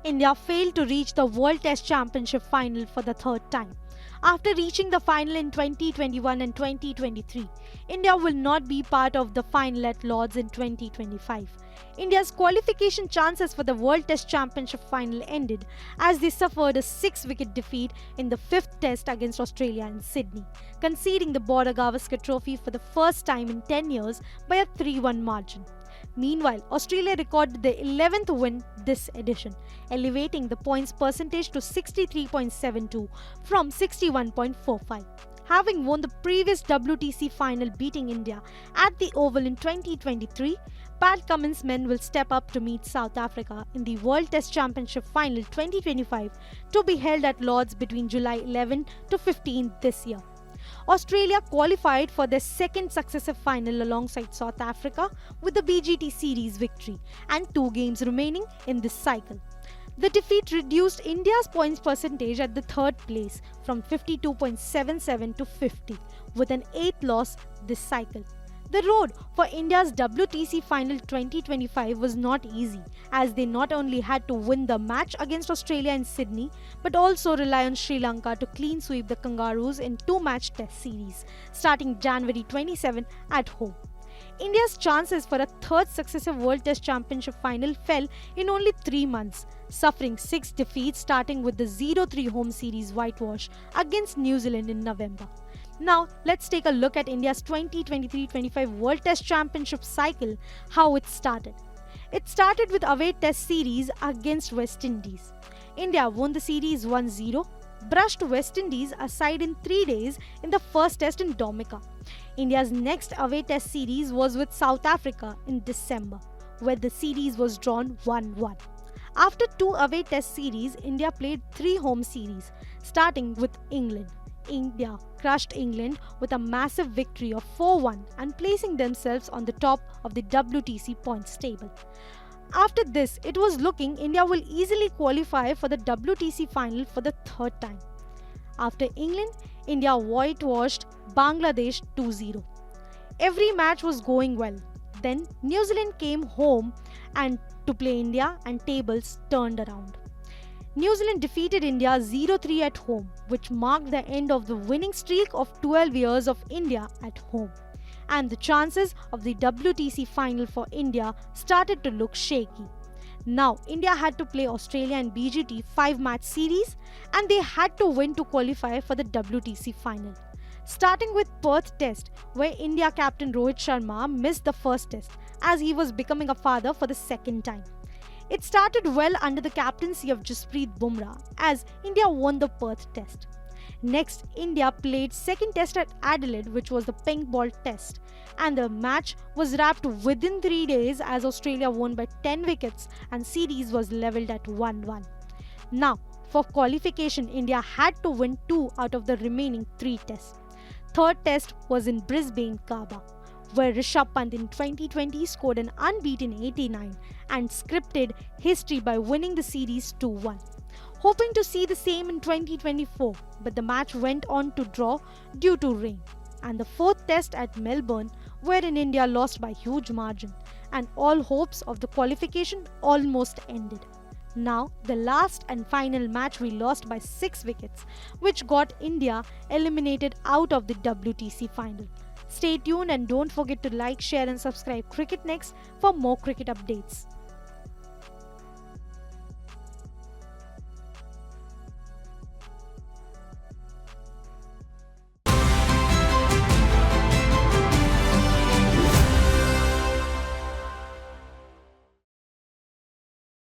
India failed to reach the World Test Championship final for the third time. After reaching the final in 2021 and 2023, India will not be part of the final at Lord's in 2025. India's qualification chances for the World Test Championship final ended as they suffered a 6-wicket defeat in the 5th Test against Australia in Sydney, conceding the Border-Gavaskar Trophy for the first time in 10 years by a 3-1 margin. Meanwhile, Australia recorded their 11th win this edition, elevating the points percentage to 63.72 from 61.45. Having won the previous WTC final beating India at the Oval in 2023, Pat Cummins' men will step up to meet South Africa in the World Test Championship final 2025 to be held at Lord's between July 11 to 15 this year. Australia qualified for their second successive final alongside South Africa with the BGT series victory and 2 games remaining in this cycle. The defeat reduced India's points percentage at the third place from 52.77 to 50, with an 8th loss this cycle. The road for India's WTC final 2025 was not easy, as they not only had to win the match against Australia in Sydney, but also rely on Sri Lanka to clean sweep the Kangaroos in 2-match test series, starting January 27 at home. India's chances for a third successive World Test Championship final fell in only 3 months, suffering 6 defeats starting with the 0-3 home series whitewash against New Zealand in November. Now, let's take a look at India's 2023-25 World Test Championship cycle, how it started. It started with away test series against West Indies. India won the series 1-0, brushed West Indies aside in 3 days in the first test in Dominica. India's next away test series was with South Africa in December, where the series was drawn 1-1. After 2 away test series, India played 3 home series, starting with England. India crushed England with a massive victory of 4-1 and placing themselves on the top of the WTC points table. After this, it was looking India will easily qualify for the WTC final for the third time. After England, India whitewashed Bangladesh 2-0. Every match was going well. Then New Zealand came home and to play India, and tables turned around. New Zealand defeated India 0-3 at home, which marked the end of the winning streak of 12 years of India at home. And the chances of the WTC final for India started to look shaky. Now, India had to play Australia and BGT 5-match series, and they had to win to qualify for the WTC final. Starting with Perth Test, where India captain Rohit Sharma missed the first test as he was becoming a father for the second time. It started well under the captaincy of Jasprit Bumrah as India won the Perth Test. Next, India played second test at Adelaide, which was the pink ball test, and the match was wrapped within 3 days as Australia won by 10 wickets and series was levelled at 1-1. Now, for qualification, India had to win 2 out of the remaining 3 tests. Third test was in Brisbane, Kaaba, where Rishabh Pant in 2020 scored an unbeaten 89 and scripted history by winning the series 2-1. Hoping to see the same in 2024, but the match went on to draw due to rain. And the fourth test at Melbourne, wherein India lost by huge margin, and all hopes of the qualification almost ended. Now, the last and final match we lost by 6 wickets, which got India eliminated out of the WTC final. Stay tuned and don't forget to like, share and subscribe CricketNext for more cricket updates.